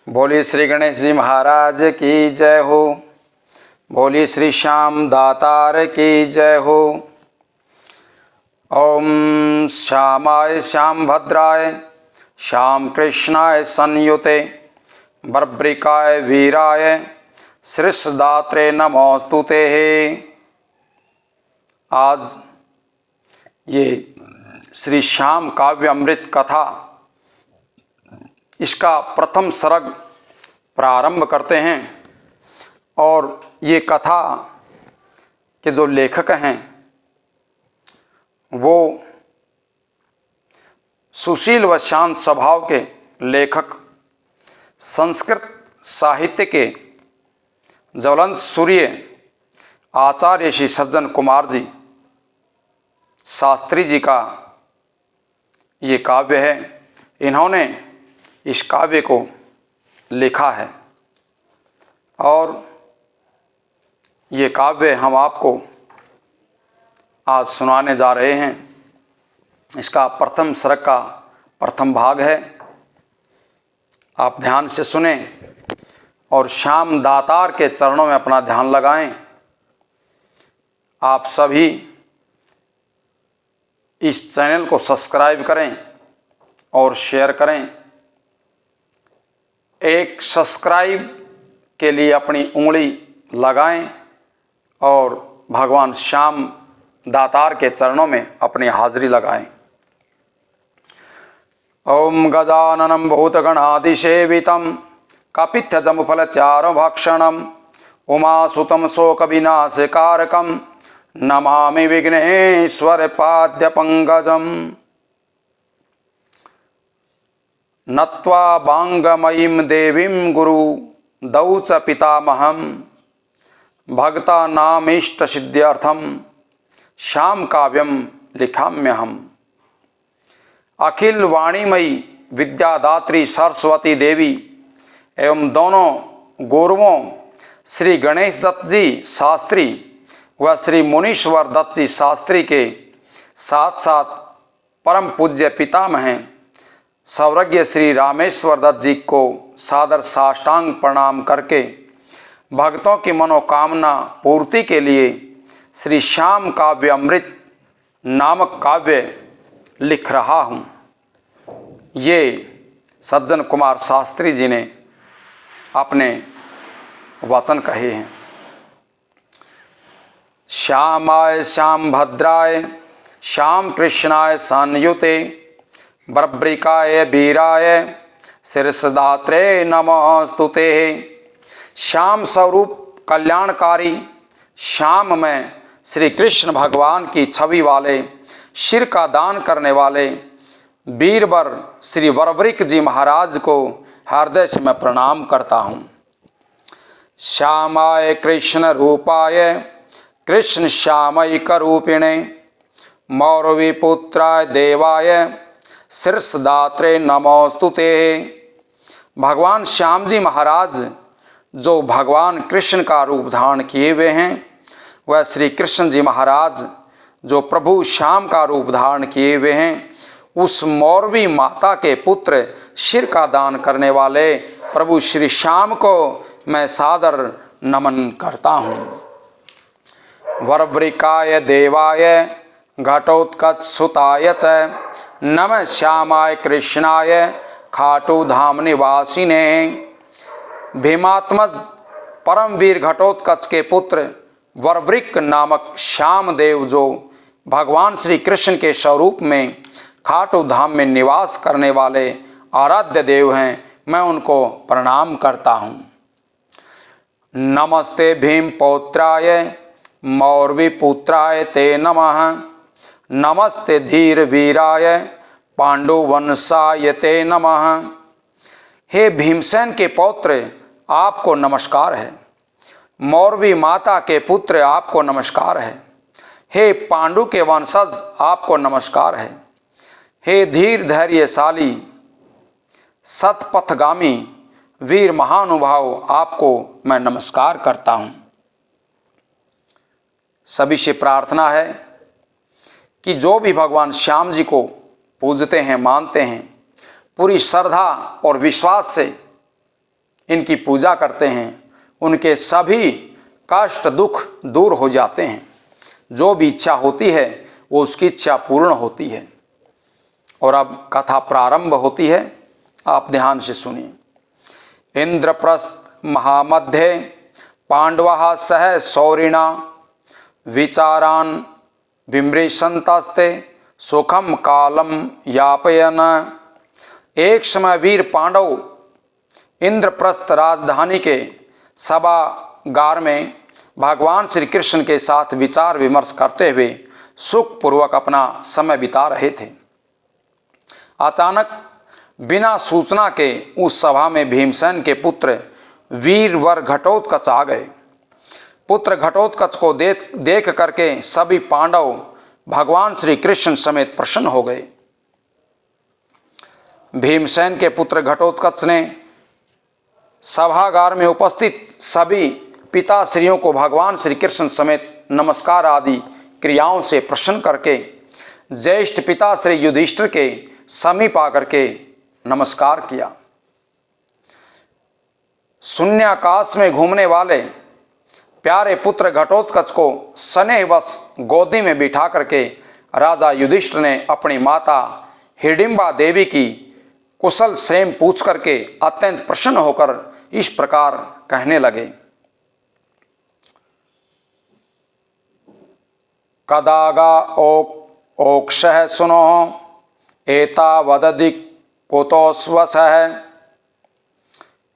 बोलिए श्री गणेश जी महाराज की जय हो। बोलिए श्री श्याम दातार की जय हो। ओम श्यामाय श्याम भद्राय श्याम कृष्णाय संयुते बर्ब्रिकाय वीराय श्रीसदात्रे नमोस्तुते। आज ये श्री श्याम काव्य अमृत कथा, इसका प्रथम सर्ग प्रारंभ करते हैं। और ये कथा के जो लेखक हैं वो सुशील व शांत स्वभाव के लेखक, संस्कृत साहित्य के ज्वलंत सूर्य आचार्य श्री सज्जन कुमार जी शास्त्री जी का ये काव्य है। इन्होंने इस काव्य को लिखा है और ये काव्य हम आपको आज सुनाने जा रहे हैं। इसका प्रथम सर्ग का प्रथम भाग है। आप ध्यान से सुने और श्याम दातार के चरणों में अपना ध्यान लगाएं। आप सभी इस चैनल को सब्सक्राइब करें और शेयर करें। एक सब्सक्राइब के लिए अपनी उंगली लगाएं और भगवान श्याम दातार के चरणों में अपनी हाजिरी लगाएं। ओम गजाननं भूतगणाधिसेवितं कपित्थजमुफलचारुभक्षणं उमासुतं शोकविनाशकारकं नमामि विघ्नेश्वरपाद्यपङ्कजम्। नत्वा बांगमयीं देवीं गुरु दौ च पितामहं भक्तानामीष्टसिद्ध्यर्थं श्याम काव्यं लिखाम्यहम्। अखिल वाणीमयी विद्यादात्री सरस्वती देवी एवं दोनों गुरुओं श्री गणेश दत्त जी शास्त्री व श्री मुनीश्वर दत्त जी शास्त्री के साथ साथ परम पूज्य पितामह सर्वज्ञ श्री रामेश्वर दत्त जी को सादर साष्टांग प्रणाम करके भक्तों की मनोकामना पूर्ति के लिए श्री श्याम काव्य अमृत नामक काव्य लिख रहा हूँ। ये सज्जन कुमार शास्त्री जी ने अपने वचन कहे हैं। श्यामाय श्याम भद्राय श्याम कृष्णाय संयुते बर्ब्रिकाय वीराय शिरसदात्रे नमोस्तुते। श्याम स्वरूप कल्याणकारी श्याम में श्री कृष्ण भगवान की छवि वाले, शिर का दान करने वाले वीरवर श्री वरवरिक जी महाराज को हृदय से मैं प्रणाम करता हूँ। श्यामाय कृष्ण रूपाय कृष्ण श्यामयिक रूपिणे मौरवीपुत्राय देवाय शीर्षदात्रे नमोस्तुते। भगवान श्याम जी महाराज जो भगवान कृष्ण का रूप धारण किए हुए हैं, वह श्री कृष्ण जी महाराज जो प्रभु श्याम का रूप धारण किए हुए हैं, उस मौरवी माता के पुत्र शिर का दान करने वाले प्रभु श्री श्याम को मैं सादर नमन करता हूँ। वरवरिकाय देवाय घटोत्कच सुताय च नमः श्यामाय कृष्णाय खाटू धाम निवासिने। भीमात्मज परमवीर घटोत्कच के पुत्र वरवृक नामक श्याम देव जो भगवान श्री कृष्ण के स्वरूप में खाटू धाम में निवास करने वाले आराध्य देव हैं, मैं उनको प्रणाम करता हूँ। नमस्ते भीम पौत्राय मौरवी पुत्राय ते नमः। नमस्ते धीर वीराय पांडुवंशाय ते नमः। हे भीमसेन के पौत्र, आपको नमस्कार है। मौरवी माता के पुत्र, आपको नमस्कार है। हे पांडु के वंशज, आपको नमस्कार है। हे धीर धैर्यशाली सतपथगामी वीर महानुभाव, आपको मैं नमस्कार करता हूँ। सभी से प्रार्थना है कि जो भी भगवान श्याम जी को पूजते हैं, मानते हैं, पूरी श्रद्धा और विश्वास से इनकी पूजा करते हैं उनके सभी कष्ट दुख दूर हो जाते हैं। जो भी इच्छा होती है वो उसकी इच्छा पूर्ण होती है। और अब कथा प्रारंभ होती है, आप ध्यान से सुनिए। इंद्रप्रस्थ महामध्ये पांडवा सह सौरिणा विचारान विमृशंतास्ते सुखम कालम यापयन। एक समय वीर पांडव इंद्रप्रस्थ राजधानी के सभागार में भगवान श्री कृष्ण के साथ विचार विमर्श करते हुए सुखपूर्वक अपना समय बिता रहे थे। अचानक बिना सूचना के उस सभा में भीमसेन के पुत्र वीरवर घटोत्कच आ गए। पुत्र घटोत्कच को देख करके सभी पांडव भगवान श्री कृष्ण समेत प्रसन्न हो गए। भीमसेन के पुत्र घटोत्कच ने सभागार में उपस्थित सभी पिताश्रियों को भगवान श्री कृष्ण समेत नमस्कार आदि क्रियाओं से प्रसन्न करके ज्येष्ठ पिता श्री युधिष्ठिर के समीप आकर के नमस्कार किया। शून्याकाश में घूमने वाले प्यारे पुत्र घटोत्कच को स्नेहवश गोदी में बिठा करके राजा युधिष्ठिर ने अपनी माता हिडिंबा देवी की कुशल क्षेम पूछ करके अत्यंत प्रसन्न होकर इस प्रकार कहने लगे। कदागा ओक्षः सुनो एता वददि कुतोस्वसः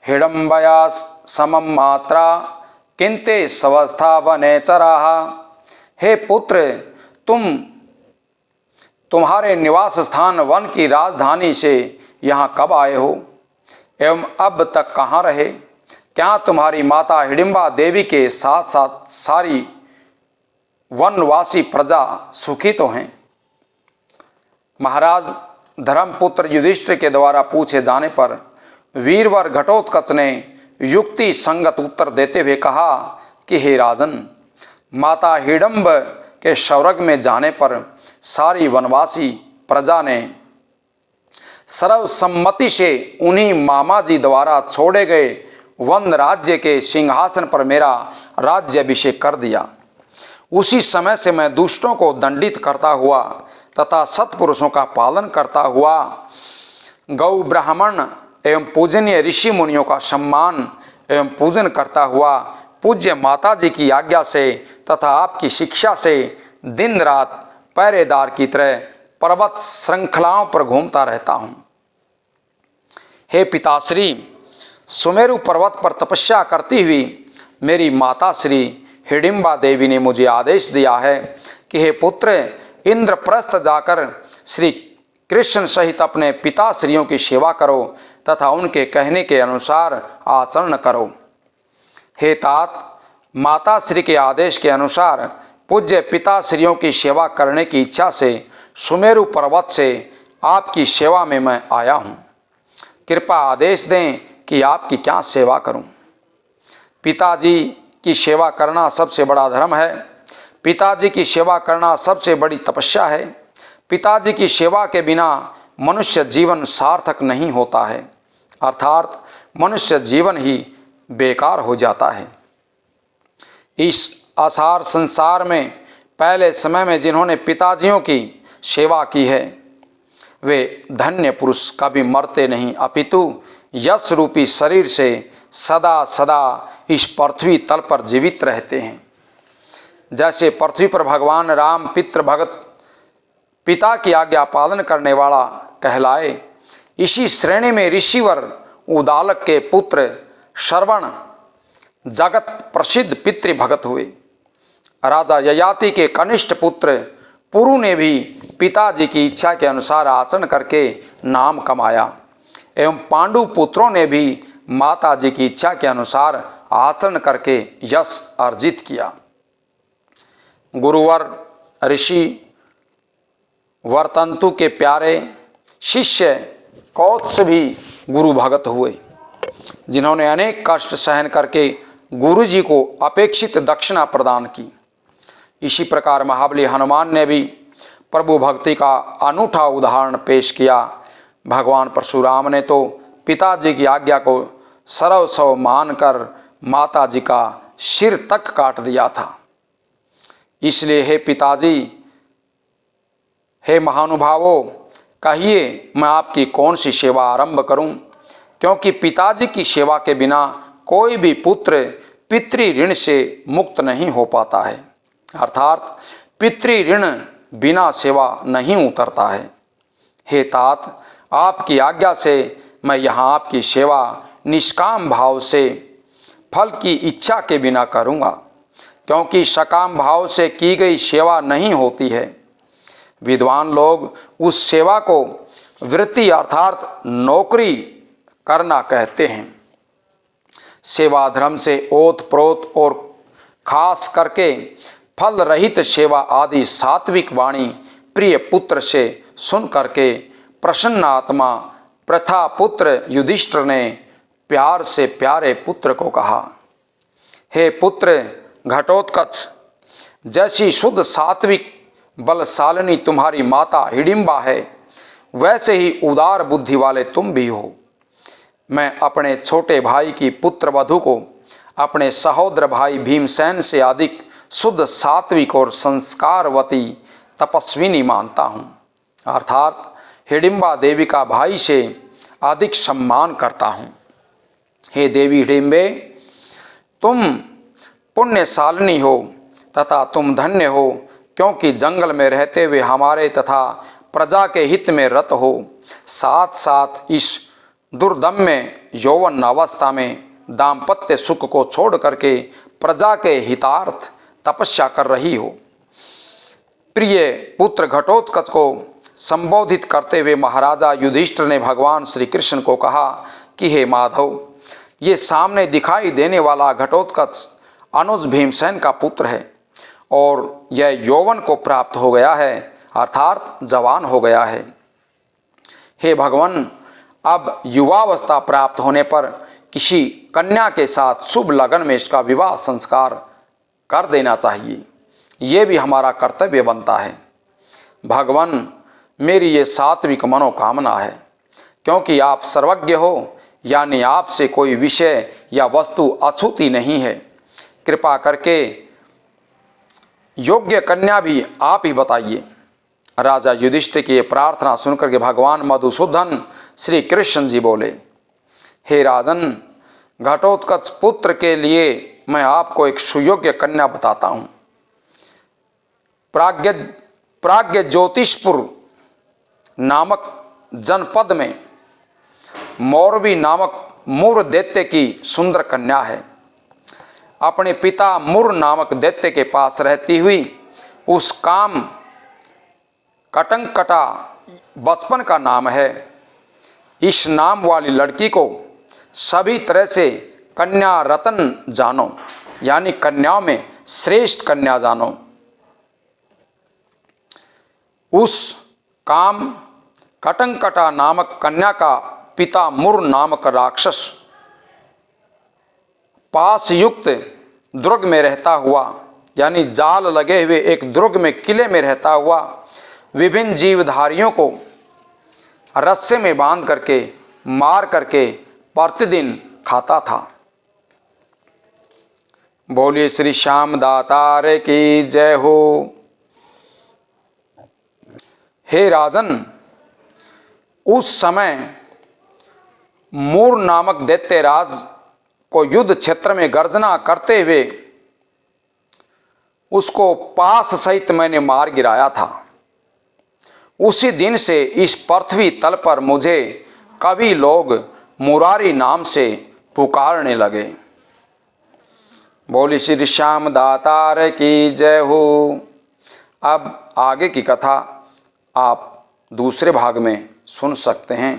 हिडंबया समम मात्रा किंते स्वस्था वनेचराः। हे पुत्र, तुम्हारे निवास स्थान वन की राजधानी से यहाँ कब आए हो एवं अब तक कहाँ रहे? क्या तुम्हारी माता हिडिंबा देवी के साथ साथ सारी वनवासी प्रजा सुखी तो हैं? महाराज धर्मपुत्र युधिष्ठिर के द्वारा पूछे जाने पर वीरवर घटोत्कच ने युक्ति संगत उत्तर देते हुए कहा कि हे राजन, माता हिडंब के स्वर्ग में जाने पर सारी वनवासी प्रजा ने सर्वसम्मति से उन्हीं मामा जी द्वारा छोड़े गए वन राज्य के सिंहासन पर मेरा राज्याभिषेक कर दिया। उसी समय से मैं दुष्टों को दंडित करता हुआ तथा सत्पुरुषों का पालन करता हुआ गौ ब्राह्मण एवं पूजनीय ऋषि मुनियों का सम्मान एवं पूजन करता हुआ पूज्य माता जी की आज्ञा से तथा आपकी शिक्षा से दिन रात पहरेदार की तरह पर्वत श्रृंखलाओं पर घूमता रहता हूँ। हे पिताश्री, सुमेरु पर्वत पर तपस्या करती हुई मेरी माता श्री हिडिंबा देवी ने मुझे आदेश दिया है कि हे पुत्र, इंद्रप्रस्थ जाकर श्री कृष्ण सहित अपने पिताश्रियों की सेवा करो तथा उनके कहने के अनुसार आचरण करो। हे तात, माता श्री के आदेश के अनुसार पूज्य पिताश्रियों की सेवा करने की इच्छा से सुमेरु पर्वत से आपकी सेवा में मैं आया हूँ। कृपा आदेश दें कि आपकी क्या सेवा करूँ। पिताजी की सेवा करना सबसे बड़ा धर्म है। पिताजी की सेवा करना सबसे बड़ी तपस्या है। पिताजी की सेवा के बिना मनुष्य जीवन सार्थक नहीं होता है, अर्थात मनुष्य जीवन ही बेकार हो जाता है। इस असार संसार में पहले समय में जिन्होंने पिताजियों की सेवा की है वे धन्य पुरुष कभी मरते नहीं, अपितु यश रूपी शरीर से सदा सदा इस पृथ्वी तल पर जीवित रहते हैं। जैसे पृथ्वी पर भगवान राम पितृ भगत पिता की आज्ञा पालन करने वाला कहलाए, इसी श्रेणी में ऋषिवर उदालक के पुत्र श्रवण जगत प्रसिद्ध पितृभगत हुए। राजा ययाति के कनिष्ठ पुत्र पुरु ने भी पिताजी की इच्छा के अनुसार आचरण करके नाम कमाया एवं पांडु पुत्रों ने भी माताजी की इच्छा के अनुसार आचरण करके यश अर्जित किया। गुरुवर ऋषि वर्तंतु के प्यारे शिष्य कौत्स भी गुरु भगत हुए, जिन्होंने अनेक कष्ट सहन करके गुरु जी को अपेक्षित दक्षिणा प्रदान की। इसी प्रकार महाबली हनुमान ने भी प्रभु भक्ति का अनूठा उदाहरण पेश किया। भगवान परशुराम ने तो पिताजी की आज्ञा को सर्वस्व मानकर माता जी का सिर तक काट दिया था। इसलिए हे पिताजी, हे महानुभावों, कहिए मैं आपकी कौन सी सेवा आरंभ करूं, क्योंकि पिताजी की सेवा के बिना कोई भी पुत्र पितृ ऋण से मुक्त नहीं हो पाता है, अर्थात पितृ ऋण बिना सेवा नहीं उतरता है। हे तात, आपकी आज्ञा से मैं यहाँ आपकी सेवा निष्काम भाव से फल की इच्छा के बिना करूँगा, क्योंकि सकाम भाव से की गई सेवा नहीं होती है। विद्वान लोग उस सेवा को वृत्ति अर्थात नौकरी करना कहते हैं। सेवा धर्म से ओत प्रोत और खास करके फल रहित सेवा आदि सात्विक वाणी प्रिय पुत्र से सुन करके प्रसन्न आत्मा प्रथा पुत्र युधिष्ठिर ने प्यार से प्यारे पुत्र को कहा, हे पुत्र घटोत्कच, जैसी शुद्ध सात्विक बलशालिनी तुम्हारी माता हिडिंबा है, वैसे ही उदार बुद्धि वाले तुम भी हो। मैं अपने छोटे भाई की पुत्र वधू को अपने सहोदर भाई भीमसेन से अधिक शुद्ध सात्विक और संस्कारवती तपस्विनी मानता हूँ, अर्थात हिडिंबा देवी का भाई से अधिक सम्मान करता हूँ। हे देवी हिडिंबे, तुम पुण्यशालिनी हो तथा तुम धन्य हो, क्योंकि जंगल में रहते हुए हमारे तथा प्रजा के हित में रत हो, साथ साथ इस दुर्दम्य यौवन अवस्था में दाम्पत्य सुख को छोड़ करके प्रजा के हितार्थ तपस्या कर रही हो। प्रिय पुत्र घटोत्कच को संबोधित करते हुए महाराजा युधिष्ठिर ने भगवान श्री कृष्ण को कहा कि हे माधव, ये सामने दिखाई देने वाला घटोत्कच अनुज भीमसेन का पुत्र है और यह यौवन को प्राप्त हो गया है, अर्थात जवान हो गया है। हे भगवान, अब युवावस्था प्राप्त होने पर किसी कन्या के साथ शुभ लगन में इसका विवाह संस्कार कर देना चाहिए, ये भी हमारा कर्तव्य बनता है। भगवान, मेरी ये सात्विक मनोकामना है, क्योंकि आप सर्वज्ञ हो, यानी आपसे कोई विषय या वस्तु अछूती नहीं है। कृपा करके योग्य कन्या भी आप ही बताइए। राजा युधिष्ठिर की प्रार्थना सुनकर के भगवान मधुसूदन श्री कृष्ण जी बोले, हे राजन, घटोत्कच पुत्र के लिए मैं आपको एक सुयोग्य कन्या बताता हूँ। प्राज्ञ ज्योतिषपुर नामक जनपद में मौरवी नामक मूर दैत्य की सुंदर कन्या है। अपने पिता मुर नामक दैत्य के पास रहती हुई उस काम कटंकटा बचपन का नाम है। इस नाम वाली लड़की को सभी तरह से कन्या रत्न जानो, यानी कन्याओं में श्रेष्ठ कन्या जानो। उस काम कटंकटा नामक कन्या का पिता मुर नामक राक्षस पास युक्त दुर्ग में रहता हुआ, यानी जाल लगे हुए एक दुर्ग में किले में रहता हुआ विभिन्न जीवधारियों को रस्से में बांध करके मार करके प्रतिदिन खाता था। बोलिए श्री श्याम दातार की जय हो। हे राजन, उस समय मूर नामक दैत्यराज को युद्ध क्षेत्र में गर्जना करते हुए उसको पास सहित मैंने मार गिराया था। उसी दिन से इस पृथ्वी तल पर मुझे कवि लोग मुरारी नाम से पुकारने लगे। बोली श्री श्याम दातार की जय हो। अब आगे की कथा आप दूसरे भाग में सुन सकते हैं।